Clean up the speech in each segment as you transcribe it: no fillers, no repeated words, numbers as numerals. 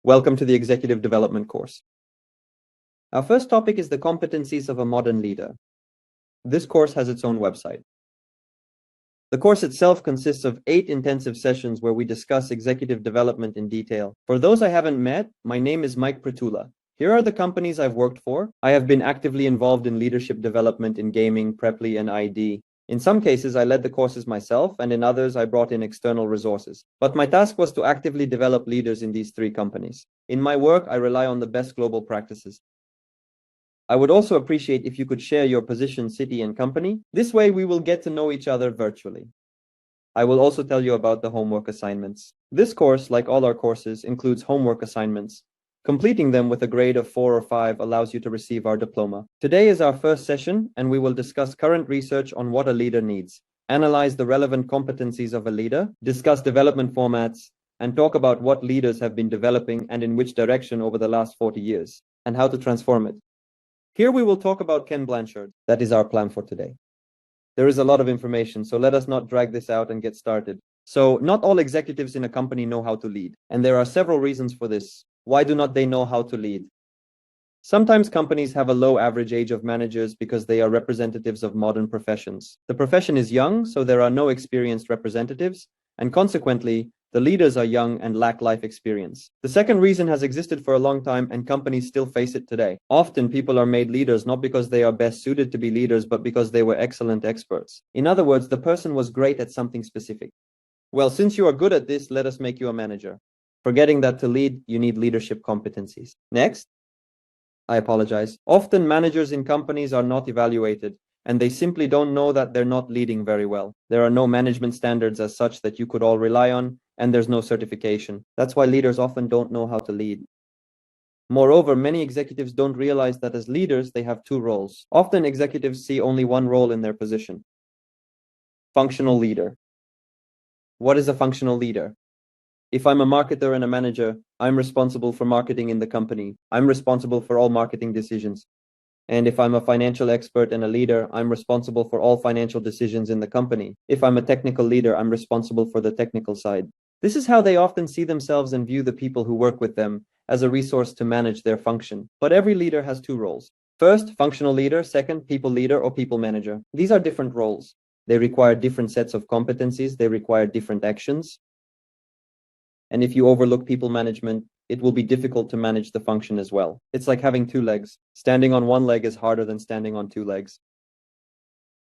Welcome to the Executive Development course. Our first topic is the competencies of a modern leader. This course has its own website. The course itself consists of 8 intensive sessions where we discuss executive development in detail. For those I haven't met, my name is Mike Pritula. Here are the companies I've worked for. I have been actively involved in leadership development in gaming, Preply, and ID. In some cases, I led the courses myself, and in others, I brought in external resources. But my task was to actively develop leaders in these 3 companies. In my work, I rely on the best global practices. I would also appreciate if you could share your position, city, and company. This way, we will get to know each other virtually. I will also tell you about the homework assignments. This course, like all our courses, includes homework assignments. Completing them with a grade of 4 or 5 allows you to receive our diploma. Today is our first session, and we will discuss current research on what a leader needs, analyze the relevant competencies of a leader, discuss development formats, and talk about what leaders have been developing and in which direction over the last 40 years, and how to transform it. Here we will talk about Ken Blanchard. That is our plan for today. There is a lot of information, so let us not drag this out and get started. So, not all executives in a company know how to lead, and there are several reasons for this. Why do not they know how to lead? Sometimes companies have a low average age of managers because they are representatives of modern professions. The profession is young, so there are no experienced representatives, and consequently, the leaders are young and lack life experience. The second reason has existed for a long time, and companies still face it today. Often, people are made leaders not because they are best suited to be leaders, but because they were excellent experts. In other words, the person was great at something specific. Well, since you are good at this, let us make you a manager. Forgetting that to lead, you need leadership competencies. Next. I apologize. Often, managers in companies are not evaluated, and they simply don't know that they're not leading very well. There are no management standards as such that you could all rely on, and there's no certification. That's why leaders often don't know how to lead. Moreover, many executives don't realize that as leaders, they have 2 roles. Often, executives see only one role in their position. Functional leader. What is a functional leader? If I'm a marketer and a manager, I'm responsible for marketing in the company. I'm responsible for all marketing decisions. And if I'm a financial expert and a leader, I'm responsible for all financial decisions in the company. If I'm a technical leader, I'm responsible for the technical side. This is how they often see themselves and view the people who work with them as a resource to manage their function. But every leader has 2 roles. First, functional leader. Second, people leader or people manager. These are different roles. They require different sets of competencies. They require different actions. And if you overlook people management, it will be difficult to manage the function as well. It's like having 2 legs. Standing on one leg is harder than standing on 2 legs.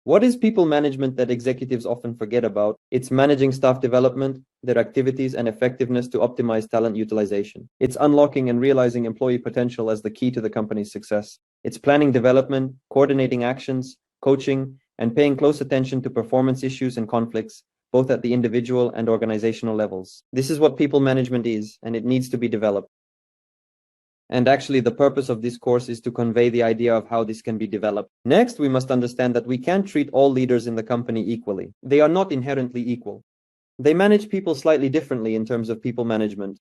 What is people management that executives often forget about? It's managing staff development, their activities, and effectiveness to optimize talent utilization. It's unlocking and realizing employee potential as the key to the company's success. It's planning development, coordinating actions, coaching, and paying close attention to performance issues and conflicts, both at the individual and organizational levels. This is what people management is, and it needs to be developed. And actually, the purpose of this course is to convey the idea of how this can be developed. Next, we must understand that we can't treat all leaders in the company equally. They are not inherently equal. They manage people slightly differently in terms of people management.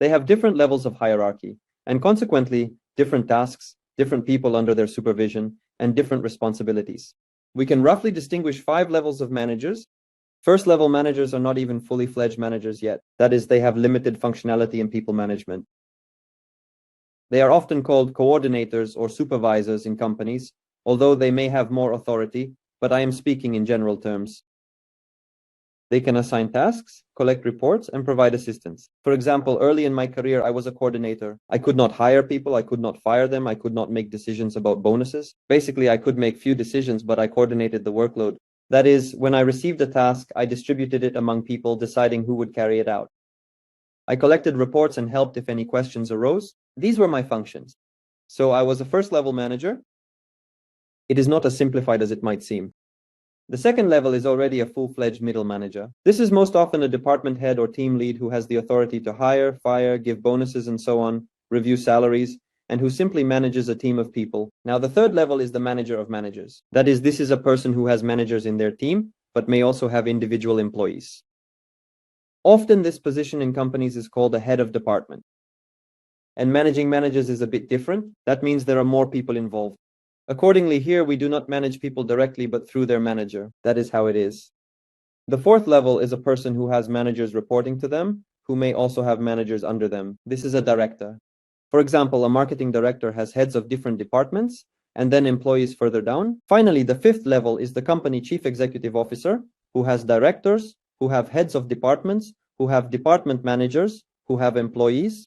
They have different levels of hierarchy, and consequently, different tasks, different people under their supervision, and different responsibilities. We can roughly distinguish 5 levels of managers. First-level managers are not even fully fledged managers yet. That is, they have limited functionality in people management. They are often called coordinators or supervisors in companies, although they may have more authority, but I am speaking in general terms. They can assign tasks, collect reports, and provide assistance. For example, early in my career, I was a coordinator. I could not hire people, I could not fire them, I could not make decisions about bonuses. Basically, I could make few decisions, but I coordinated the workload. That is, when I received a task, I distributed it among people, deciding who would carry it out. I collected reports and helped if any questions arose. These were my functions. So I was a first-level manager. It is not as simplified as it might seem. The second level is already a full-fledged middle manager. This is most often a department head or team lead who has the authority to hire, fire, give bonuses, and so on, review salaries, and who simply manages a team of people. Now, the third level is the manager of managers. That is, this is a person who has managers in their team, but may also have individual employees. Often, this position in companies is called a head of department. And managing managers is a bit different. That means there are more people involved. Accordingly, here we do not manage people directly, but through their manager. That is how it is. The fourth level is a person who has managers reporting to them, who may also have managers under them. This is a director. For example, a marketing director has heads of different departments and then employees further down. Finally, the fifth level is the company chief executive officer, who has directors, who have heads of departments, who have department managers, who have employees.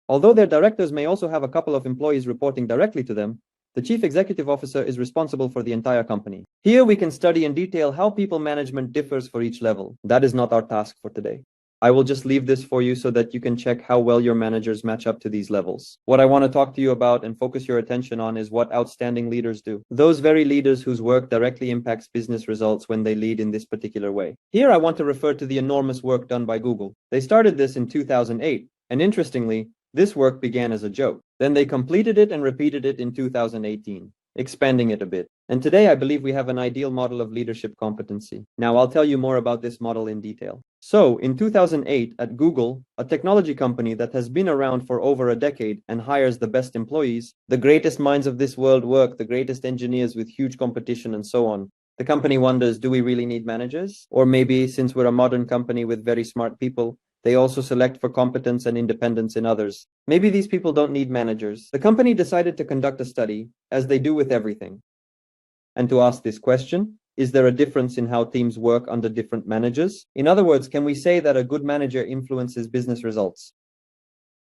Although their directors may also have a couple of employees reporting directly to them, the chief executive officer is responsible for the entire company. Here we can study in detail how people management differs for each level. That is not our task for today. I will just leave this for you so that you can check how well your managers match up to these levels. What I want to talk to you about and focus your attention on is what outstanding leaders do. Those very leaders whose work directly impacts business results when they lead in this particular way. Here I want to refer to the enormous work done by Google. They started this in 2008, and interestingly, this work began as a joke. Then they completed it and repeated it in 2018, expanding it a bit. And today I believe we have an ideal model of leadership competency. Now I'll tell you more about this model in detail. So, in 2008, at Google, a technology company that has been around for over a decade and hires the best employees, the greatest minds of this world work, the greatest engineers with huge competition and so on. The company wonders, do we really need managers? Or maybe, since we're a modern company with very smart people, they also select for competence and independence in others. Maybe these people don't need managers. The company decided to conduct a study, as they do with everything, and to ask this question: is there a difference in how teams work under different managers? In other words, can we say that a good manager influences business results?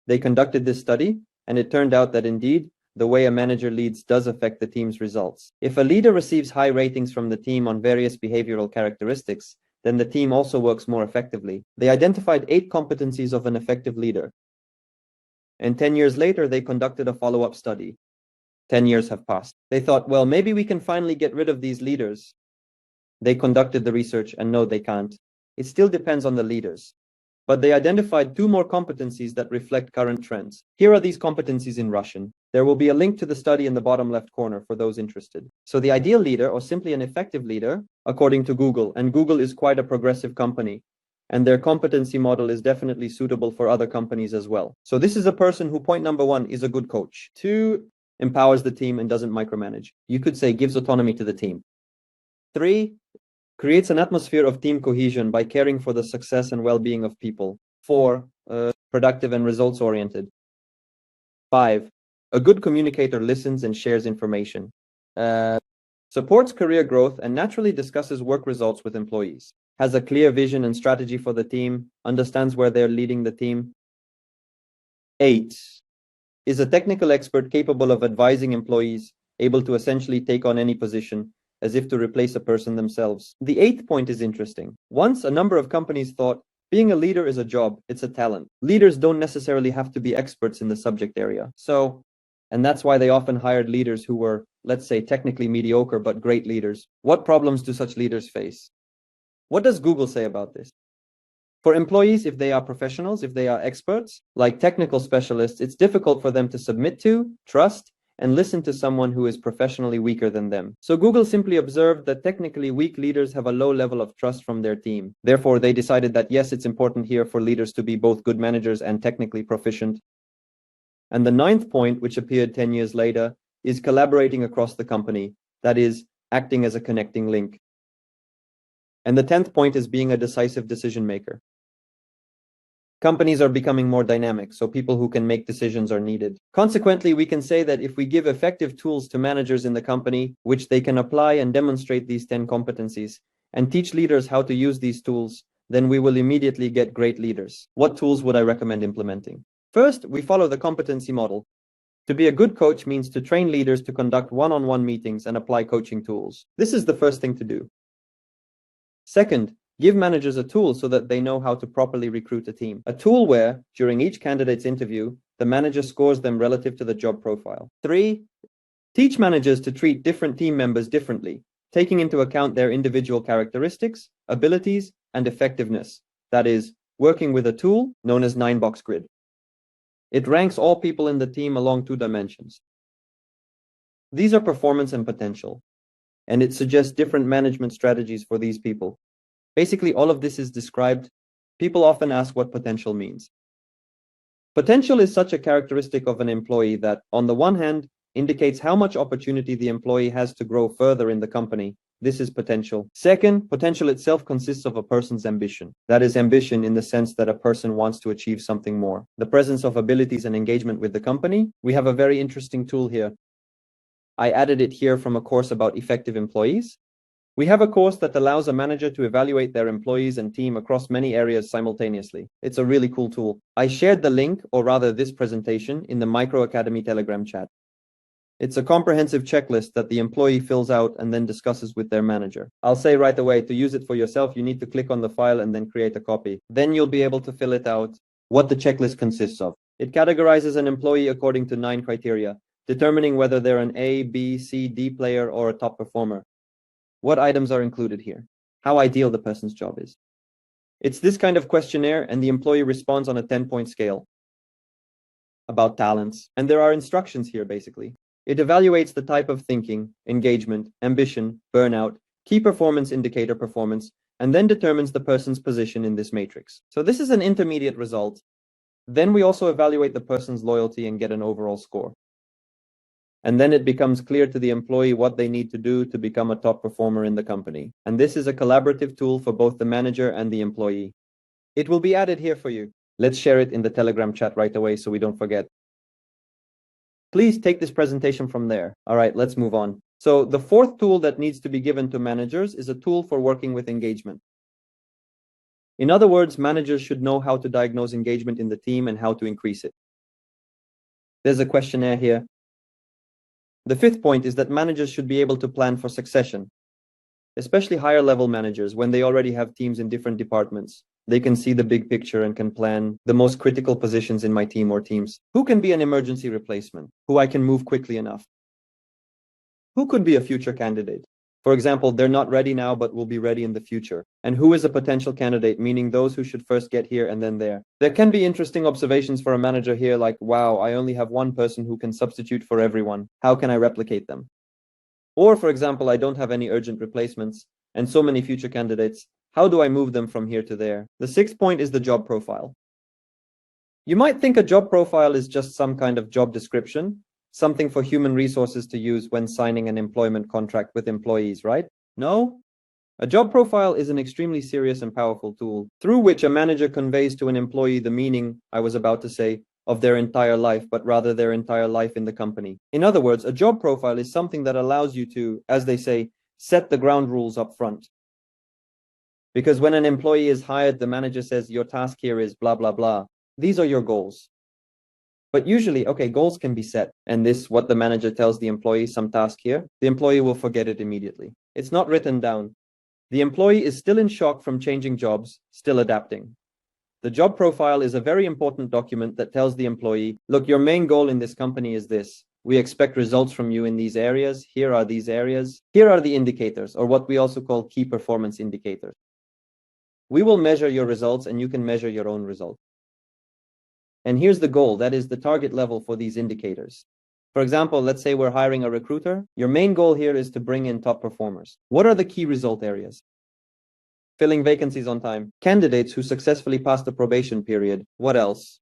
They conducted this study, and it turned out that indeed, the way a manager leads does affect the team's results. If a leader receives high ratings from the team on various behavioral characteristics, then the team also works more effectively. They identified 8 competencies of an effective leader. And 10 years later, they conducted a follow-up study. 10 years have passed. They thought, well, maybe we can finally get rid of these leaders. They conducted the research, and no, they can't. It still depends on the leaders. But they identified 2 more competencies that reflect current trends. Here are these competencies in Russian. There will be a link to the study in the bottom left corner for those interested. So the ideal leader, or simply an effective leader, according to Google, and Google is quite a progressive company, and their competency model is definitely suitable for other companies as well. So this is a person who, point number 1, is a good coach. 2, empowers the team and doesn't micromanage. You could say gives autonomy to the team. 3, creates an atmosphere of team cohesion by caring for the success and well-being of people. 4, productive and results-oriented. 5, a good communicator listens and shares information. Supports career growth and naturally discusses work results with employees. Has a clear vision and strategy for the team, understands where they're leading the team. 8, is a technical expert capable of advising employees, able to essentially take on any position, as if to replace a person themselves. The 8th point is interesting. Once, a number of companies thought, being a leader is a job, it's a talent. Leaders don't necessarily have to be experts in the subject area. And that's why they often hired leaders who were, let's say, technically mediocre but great leaders. What problems do such leaders face? What does Google say about this? For employees, if they are professionals, if they are experts, like technical specialists, it's difficult for them to submit to, trust, and listen to someone who is professionally weaker than them. So Google simply observed that technically weak leaders have a low level of trust from their team. Therefore, they decided that yes, it's important here for leaders to be both good managers and technically proficient. And the 9th point, which appeared 10 years later, is collaborating across the company, that is, acting as a connecting link. And the 10th point is being a decisive decision maker. Companies are becoming more dynamic, so people who can make decisions are needed. Consequently, we can say that if we give effective tools to managers in the company, which they can apply and demonstrate these 10 competencies, and teach leaders how to use these tools, then we will immediately get great leaders. What tools would I recommend implementing? First, we follow the competency model. To be a good coach means to train leaders to conduct one-on-one meetings and apply coaching tools. This is the first thing to do. Second, give managers a tool so that they know how to properly recruit a team. A tool where, during each candidate's interview, the manager scores them relative to the job profile. 3, teach managers to treat different team members differently, taking into account their individual characteristics, abilities, and effectiveness. That is, working with a tool known as 9-box grid. It ranks all people in the team along 2 dimensions. These are performance and potential, and it suggests different management strategies for these people. Basically, all of this is described. People often ask what potential means. Potential is such a characteristic of an employee that, on the one hand, indicates how much opportunity the employee has to grow further in the company, This is potential. Second, potential itself consists of a person's ambition. That is ambition in the sense that a person wants to achieve something more. The presence of abilities and engagement with the company. We have a very interesting tool here. I added it here from a course about effective employees. We have a course that allows a manager to evaluate their employees and team across many areas simultaneously. It's a really cool tool. I shared the link, or rather this presentation, in the Micro Academy Telegram chat. It's a comprehensive checklist that the employee fills out and then discusses with their manager. I'll say right away, to use it for yourself, you need to click on the file and then create a copy. Then you'll be able to fill it out, what the checklist consists of. It categorizes an employee according to 9 criteria, determining whether they're an A, B, C, D player or a top performer. What items are included here? How ideal the person's job is. It's this kind of questionnaire, and the employee responds on a 10-point scale about talents. And there are instructions here, basically. It evaluates the type of thinking, engagement, ambition, burnout, key performance indicator performance, and then determines the person's position in this matrix. So this is an intermediate result. Then we also evaluate the person's loyalty and get an overall score. And then it becomes clear to the employee what they need to do to become a top performer in the company. And this is a collaborative tool for both the manager and the employee. It will be added here for you. Let's share it in the Telegram chat right away so we don't forget. Please take this presentation from there. All right, let's move on. So the fourth tool that needs to be given to managers is a tool for working with engagement. In other words, managers should know how to diagnose engagement in the team and how to increase it. There's a questionnaire here. The fifth point is that managers should be able to plan for succession, especially higher level managers when they already have teams in different departments. They can see the big picture and can plan the most critical positions in my team or teams. Who can be an emergency replacement? Who I can move quickly enough? Who could be a future candidate? For example, they're not ready now, but will be ready in the future. And who is a potential candidate, meaning those who should first get here and then there. There can be interesting observations for a manager here, like, wow, I only have one person who can substitute for everyone. How can I replicate them? Or, for example, I don't have any urgent replacements and so many future candidates. How do I move them from here to there? The sixth point is the job profile. You might think a job profile is just some kind of job description, something for human resources to use when signing an employment contract with employees, right? No? A job profile is an extremely serious and powerful tool through which a manager conveys to an employee the meaning, I was about to say, of their entire life, but rather their entire life in the company. In other words, a job profile is something that allows you to, as they say, set the ground rules up front. Because when an employee is hired, the manager says, your task here is blah, blah, blah. These are your goals. But usually, okay, goals can be set. And this, what the manager tells the employee, some task here, the employee will forget it immediately. It's not written down. The employee is still in shock from changing jobs, still adapting. The job profile is a very important document that tells the employee, look, your main goal in this company is this. We expect results from you in these areas. Here are these areas. Here are the indicators, or what we also call key performance indicators. We will measure your results and you can measure your own results. And here's the goal, that is the target level for these indicators. For example, let's say we're hiring a recruiter. Your main goal here is to bring in top performers. What are the key result areas? Filling vacancies on time. Candidates who successfully pass the probation period. What else?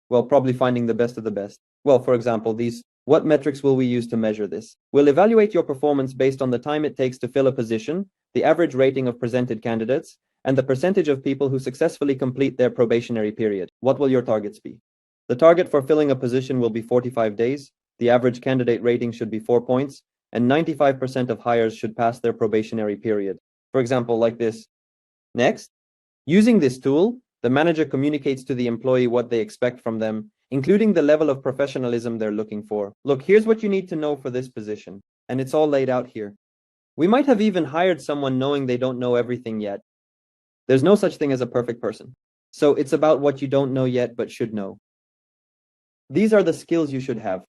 Well, probably finding the best of the best. Well, for example, what metrics will we use to measure this? We'll evaluate your performance based on the time it takes to fill a position, the average rating of presented candidates, and the percentage of people who successfully complete their probationary period. What will your targets be? The target for filling a position will be 45 days. The average candidate rating should be 4 points, and 95% of hires should pass their probationary period. For example, like this. Next, using this tool, the manager communicates to the employee what they expect from them, including the level of professionalism they're looking for. Look, here's what you need to know for this position, and it's all laid out here. We might have even hired someone knowing they don't know everything yet. There's no such thing as a perfect person. So it's about what you don't know yet but should know. These are the skills you should have,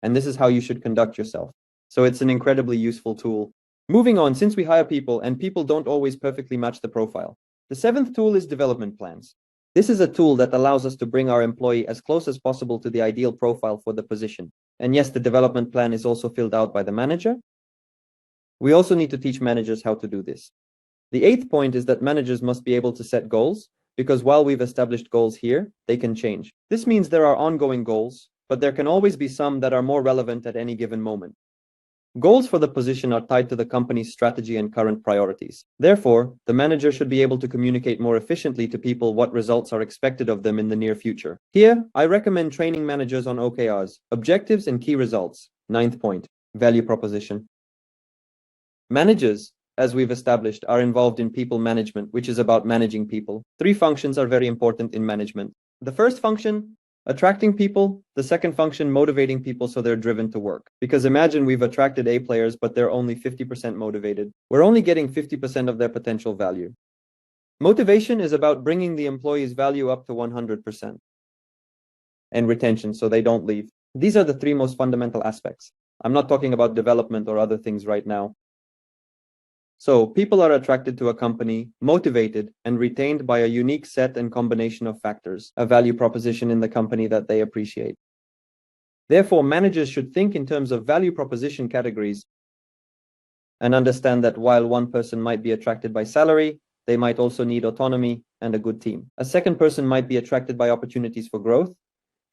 and this is how you should conduct yourself. So it's an incredibly useful tool. Moving on, since we hire people and people don't always perfectly match the profile. The seventh tool is development plans. This is a tool that allows us to bring our employee as close as possible to the ideal profile for the position. And yes, the development plan is also filled out by the manager. We also need to teach managers how to do this. The eighth point is that managers must be able to set goals, because while we've established goals here, they can change. This means there are ongoing goals, but there can always be some that are more relevant at any given moment. Goals for the position are tied to the company's strategy and current priorities. Therefore, the manager should be able to communicate more efficiently to people what results are expected of them in the near future. Here, I recommend training managers on OKRs, objectives and key results. Ninth point, value proposition. Managers, as we've established, are involved in people management, which is about managing people. Three functions are very important in management. The first function, attracting people. The second function, motivating people so they're driven to work. Because imagine we've attracted A players, but they're only 50% motivated. We're only getting 50% of their potential value. Motivation is about bringing the employee's value up to 100%. And retention, so they don't leave. These are the three most fundamental aspects. I'm not talking about development or other things right now. So people are attracted to a company, motivated, and retained by a unique set and combination of factors, a value proposition in the company that they appreciate. Therefore, managers should think in terms of value proposition categories and understand that while one person might be attracted by salary, they might also need autonomy and a good team. A second person might be attracted by opportunities for growth,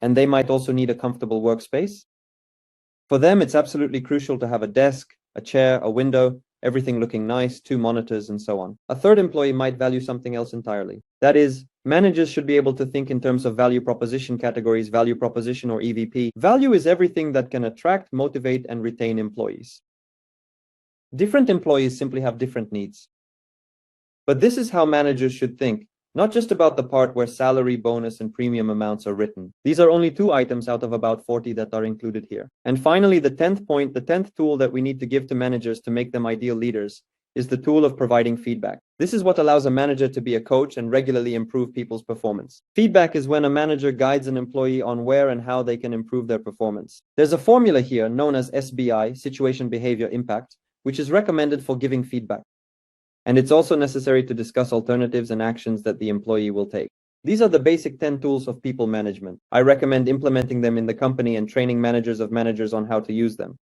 and they might also need a comfortable workspace. For them, it's absolutely crucial to have a desk, a chair, a window, everything looking nice, 2 monitors, and so on. A third employee might value something else entirely. That is, managers should be able to think in terms of value proposition categories, value proposition or EVP. Value is everything that can attract, motivate, and retain employees. Different employees simply have different needs. But this is how managers should think, not just about the part where salary, bonus, and premium amounts are written. These are only 2 items out of about 40 that are included here. And finally, the 10th point, the 10th tool that we need to give to managers to make them ideal leaders is the tool of providing feedback. This is what allows a manager to be a coach and regularly improve people's performance. Feedback is when a manager guides an employee on where and how they can improve their performance. There's a formula here known as SBI, Situation Behavior Impact, which is recommended for giving feedback. And it's also necessary to discuss alternatives and actions that the employee will take. These are the basic 10 tools of people management. I recommend implementing them in the company and training managers of managers on how to use them.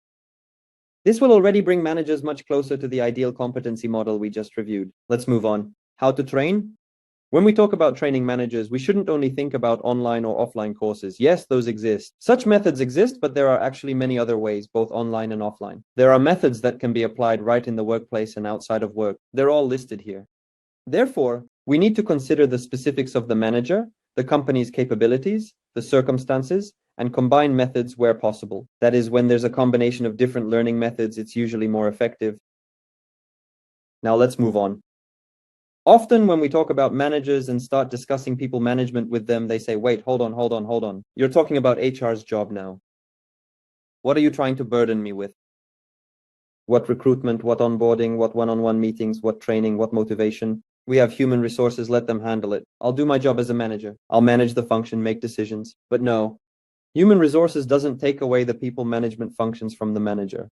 This will already bring managers much closer to the ideal competency model we just reviewed. Let's move on. How to train? When we talk about training managers, we shouldn't only think about online or offline courses. Yes, those exist. Such methods exist, but there are actually many other ways, both online and offline. There are methods that can be applied right in the workplace and outside of work. They're all listed here. Therefore, we need to consider the specifics of the manager, the company's capabilities, the circumstances, and combine methods where possible. That is, when there's a combination of different learning methods, it's usually more effective. Now let's move on. Often when we talk about managers and start discussing people management with them, they say, wait, hold on. You're talking about HR's job now. What are you trying to burden me with? What recruitment, what onboarding, what one-on-one meetings, what training, what motivation? We have human resources, let them handle it. I'll do my job as a manager. I'll manage the function, make decisions. But no, human resources doesn't take away the people management functions from the manager.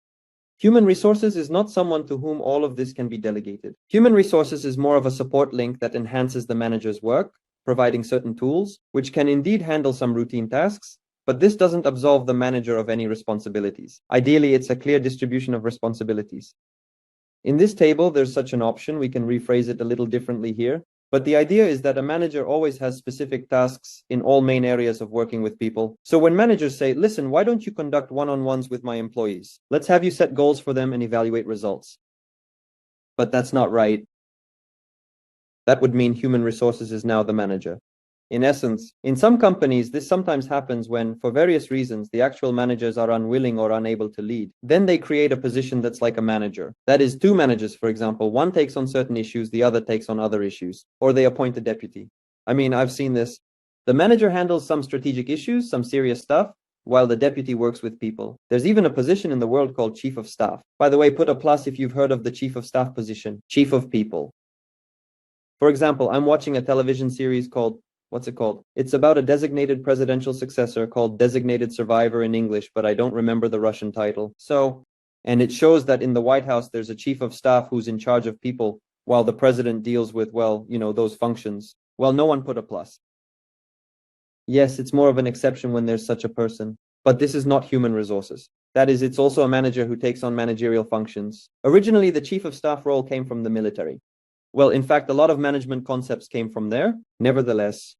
Human resources is not someone to whom all of this can be delegated. Human resources is more of a support link that enhances the manager's work, providing certain tools, which can indeed handle some routine tasks, but this doesn't absolve the manager of any responsibilities. Ideally, it's a clear distribution of responsibilities. In this table, there's such an option. We can rephrase it a little differently here. But the idea is that a manager always has specific tasks in all main areas of working with people. So when managers say, listen, why don't you conduct one-on-ones with my employees? Let's have you set goals for them and evaluate results. But that's not right. That would mean human resources is now the manager. In essence, in some companies, this sometimes happens when, for various reasons, the actual managers are unwilling or unable to lead. Then they create a position that's like a manager. That is, 2 managers, for example. One takes on certain issues, the other takes on other issues. Or they appoint a deputy. I mean, I've seen this. The manager handles some strategic issues, some serious stuff, while the deputy works with people. There's even a position in the world called Chief of Staff. By the way, put a plus if you've heard of the Chief of Staff position. Chief of People. For example, I'm watching a television series called what's it called? It's about a designated presidential successor called Designated Survivor in English, but I don't remember the Russian title. And it shows that in the White House, there's a chief of staff who's in charge of people while the president deals with, well, those functions. Well, no one put a plus. Yes, it's more of an exception when there's such a person, but this is not human resources. That is, it's also a manager who takes on managerial functions. Originally, the chief of staff role came from the military. Well, in fact, a lot of management concepts came from there. Nevertheless,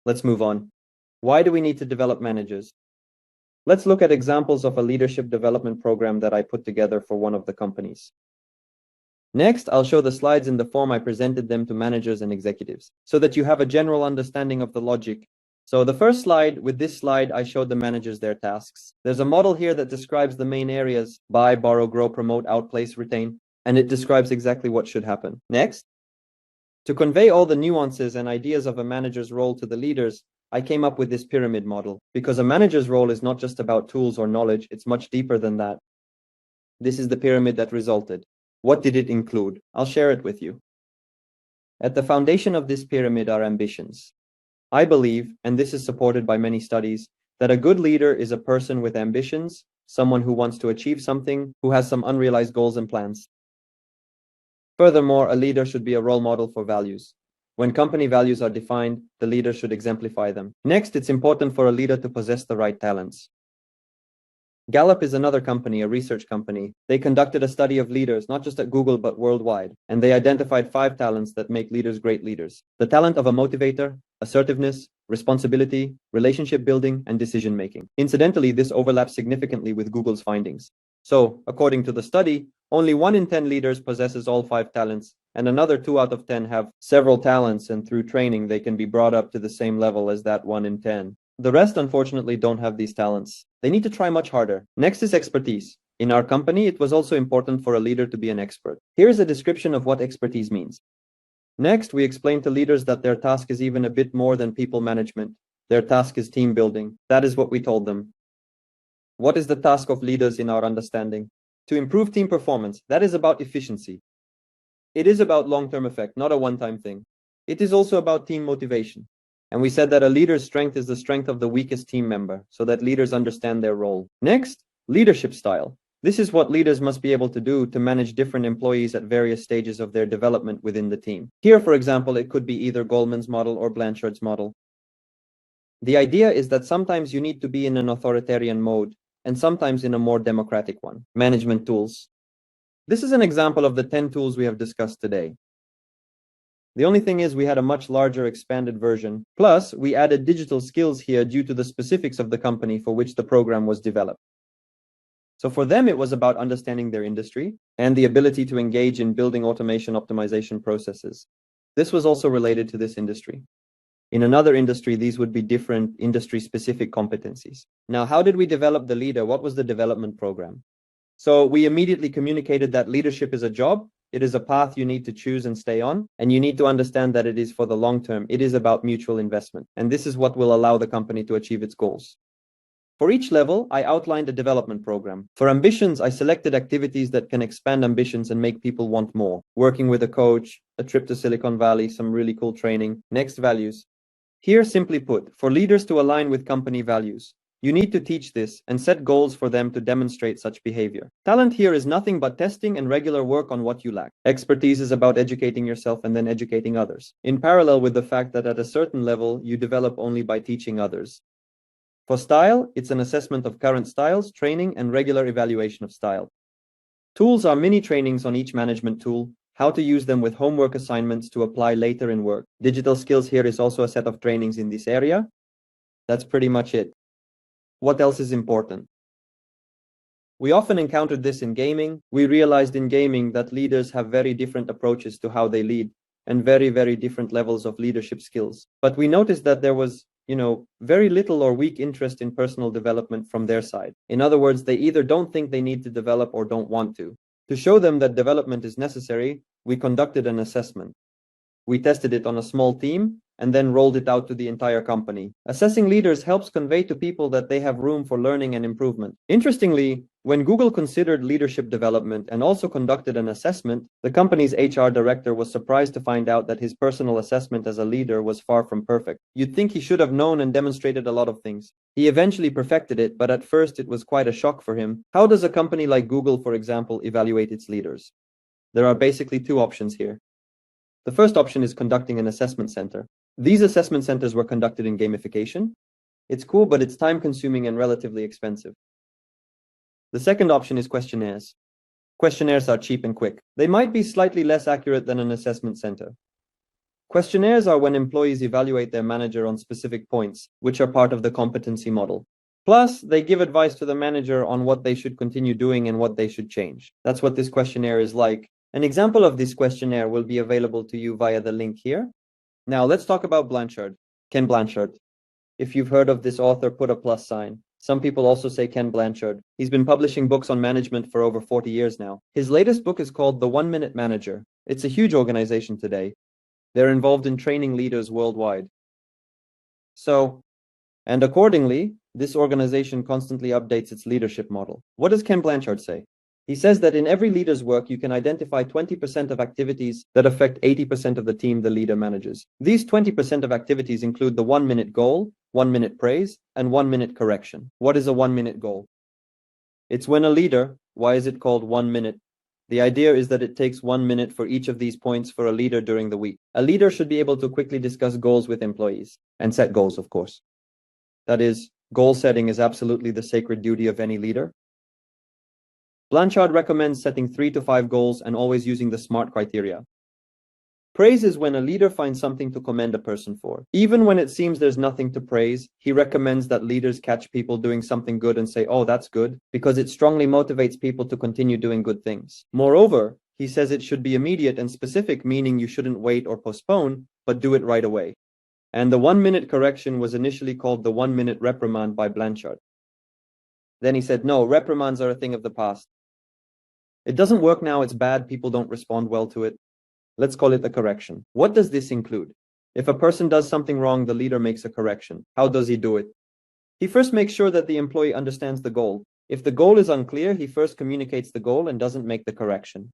let's move on. Why do we need to develop managers? Let's look at examples of a leadership development program that I put together for one of the companies. Next, I'll show the slides in the form I presented them to managers and executives, so that you have a general understanding of the logic. So the first slide, with this slide, I showed the managers their tasks. There's a model here that describes the main areas: buy, borrow, grow, promote, outplace, retain, and it describes exactly what should happen. Next, to convey all the nuances and ideas of a manager's role to the leaders, I came up with this pyramid model, because a manager's role is not just about tools or knowledge, it's much deeper than that. This is the pyramid that resulted. What did it include? I'll share it with you. At the foundation of this pyramid are ambitions. I believe, and this is supported by many studies, that a good leader is a person with ambitions, someone who wants to achieve something, who has some unrealized goals and plans. Furthermore, a leader should be a role model for values. When company values are defined, the leader should exemplify them. Next, it's important for a leader to possess the right talents. Gallup is another company, a research company. They conducted a study of leaders, not just at Google, but worldwide, and they identified 5 talents that make leaders great leaders. The talent of a motivator, assertiveness, responsibility, relationship building, and decision making. Incidentally, this overlaps significantly with Google's findings. So, according to the study, only 1 in 10 leaders possesses all 5 talents, and another 2 out of 10 have several talents, and through training, they can be brought up to the same level as that 1 in 10. The rest, unfortunately, don't have these talents. They need to try much harder. Next is expertise. In our company, it was also important for a leader to be an expert. Here is a description of what expertise means. Next, we explain to leaders that their task is even a bit more than people management. Their task is team building. That is what we told them. What is the task of leaders in our understanding? To improve team performance. That is about efficiency. It is about long-term effect, not a one-time thing. It is also about team motivation. And we said that a leader's strength is the strength of the weakest team member, so that leaders understand their role. Next, leadership style. This is what leaders must be able to do to manage different employees at various stages of their development within the team. Here, for example, it could be either Goldman's model or Blanchard's model. The idea is that sometimes you need to be in an authoritarian mode, and sometimes in a more democratic one. Management tools. This is an example of the 10 tools we have discussed today. The only thing is we had a much larger expanded version. Plus, we added digital skills here due to the specifics of the company for which the program was developed. So for them, it was about understanding their industry and the ability to engage in building automation optimization processes. This was also related to this industry. In another industry, these would be different industry-specific competencies. Now, how did we develop the leader? What was the development program? So we immediately communicated that leadership is a job. It is a path you need to choose and stay on, and you need to understand that it is for the long term. It is about mutual investment, and this is what will allow the company to achieve its goals. For each level, I outlined a development program. For ambitions, I selected activities that can expand ambitions and make people want more. Working with a coach, a trip to Silicon Valley, some really cool training. Next, values. Here, simply put, for leaders to align with company values, you need to teach this and set goals for them to demonstrate such behavior. Talent here is nothing but testing and regular work on what you lack. Expertise is about educating yourself and then educating others, in parallel with the fact that at a certain level, you develop only by teaching others. For style, it's an assessment of current styles, training, and regular evaluation of style. Tools are mini trainings on each management tool, how to use them with homework assignments to apply later in work. Digital skills here is also a set of trainings in this area. That's pretty much it. What else is important? We often encountered this in gaming. We realized in gaming that leaders have very different approaches to how they lead and very, very different levels of leadership skills. But we noticed that there was, very little or weak interest in personal development from their side. In other words, they either don't think they need to develop or don't want to. To show them that development is necessary, we conducted an assessment. We tested it on a small team and then rolled it out to the entire company. Assessing leaders helps convey to people that they have room for learning and improvement. Interestingly, when Google considered leadership development and also conducted an assessment, the company's HR director was surprised to find out that his personal assessment as a leader was far from perfect. You'd think he should have known and demonstrated a lot of things. He eventually perfected it, but at first it was quite a shock for him. How does a company like Google, for example, evaluate its leaders? There are basically 2 options here. The first option is conducting an assessment center. These assessment centers were conducted in gamification. It's cool, but it's time-consuming and relatively expensive. The second option is questionnaires. Questionnaires are cheap and quick. They might be slightly less accurate than an assessment center. Questionnaires are when employees evaluate their manager on specific points, which are part of the competency model. Plus, they give advice to the manager on what they should continue doing and what they should change. That's what this questionnaire is like. An example of this questionnaire will be available to you via the link here. Now, let's talk about Blanchard. Ken Blanchard. If you've heard of this author, put a plus sign. Some people also say Ken Blanchard. He's been publishing books on management for over 40 years now. His latest book is called The 1 Minute Manager. It's a huge organization today. They're involved in training leaders worldwide. And accordingly, this organization constantly updates its leadership model. What does Ken Blanchard say? He says that in every leader's work, you can identify 20% of activities that affect 80% of the team the leader manages. These 20% of activities include the 1 minute goal, 1 minute praise, and 1 minute correction. What is a 1 minute goal? It's when a leader, why is it called 1 minute? The idea is that it takes 1 minute for each of these points for a leader during the week. A leader should be able to quickly discuss goals with employees and set goals, of course. That is, goal setting is absolutely the sacred duty of any leader. Blanchard recommends setting 3 to 5 goals and always using the SMART criteria. Praise is when a leader finds something to commend a person for. Even when it seems there's nothing to praise, he recommends that leaders catch people doing something good and say, "Oh, that's good," because it strongly motivates people to continue doing good things. Moreover, he says it should be immediate and specific, meaning you shouldn't wait or postpone, but do it right away. And the 1 minute correction was initially called the 1 minute reprimand by Blanchard. Then he said, no, reprimands are a thing of the past. It doesn't work now, it's bad, people don't respond well to it. Let's call it a correction. What does this include? If a person does something wrong, the leader makes a correction. How does he do it? He first makes sure that the employee understands the goal. If the goal is unclear, he first communicates the goal and doesn't make the correction.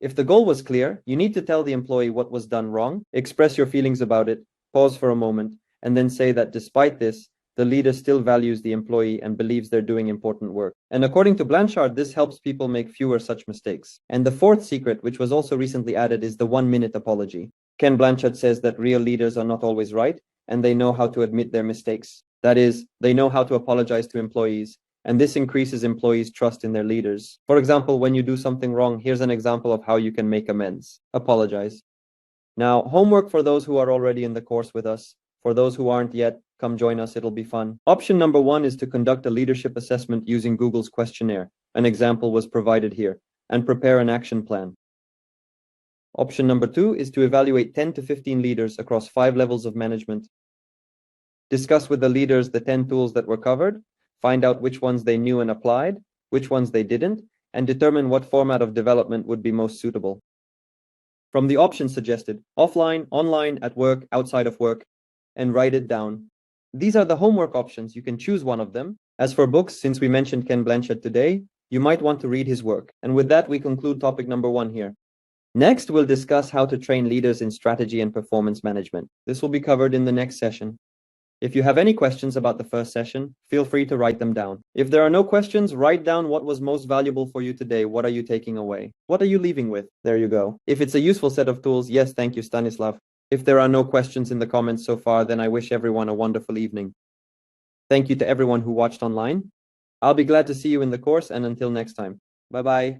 If the goal was clear, you need to tell the employee what was done wrong, express your feelings about it, pause for a moment, and then say that despite this, the leader still values the employee and believes they're doing important work. And according to Blanchard, this helps people make fewer such mistakes. And the fourth secret, which was also recently added, is the 1 minute apology. Ken Blanchard says that real leaders are not always right, and they know how to admit their mistakes. That is, they know how to apologize to employees, and this increases employees' trust in their leaders. For example, when you do something wrong, here's an example of how you can make amends. Apologize. Now, homework for those who are already in the course with us. For those who aren't yet, come join us, it'll be fun. Option number 1 is to conduct a leadership assessment using Google's questionnaire. An example was provided here, and prepare an action plan. Option number 2 is to evaluate 10 to 15 leaders across 5 levels of management. Discuss with the leaders the 10 tools that were covered, find out which ones they knew and applied, which ones they didn't, and determine what format of development would be most suitable. From the options suggested, offline, online, at work, outside of work, and write it down. These are the homework options. You can choose one of them. As for books, since we mentioned Ken Blanchard today, you might want to read his work. And with that, we conclude topic number 1 here. Next, we'll discuss how to train leaders in strategy and performance management. This will be covered in the next session. If you have any questions about the first session, feel free to write them down. If there are no questions, write down what was most valuable for you today. What are you taking away? What are you leaving with? There you go. If it's a useful set of tools, yes, thank you, Stanislav. If there are no questions in the comments so far, then I wish everyone a wonderful evening. Thank you to everyone who watched online. I'll be glad to see you in the course, and until next time. Bye-bye.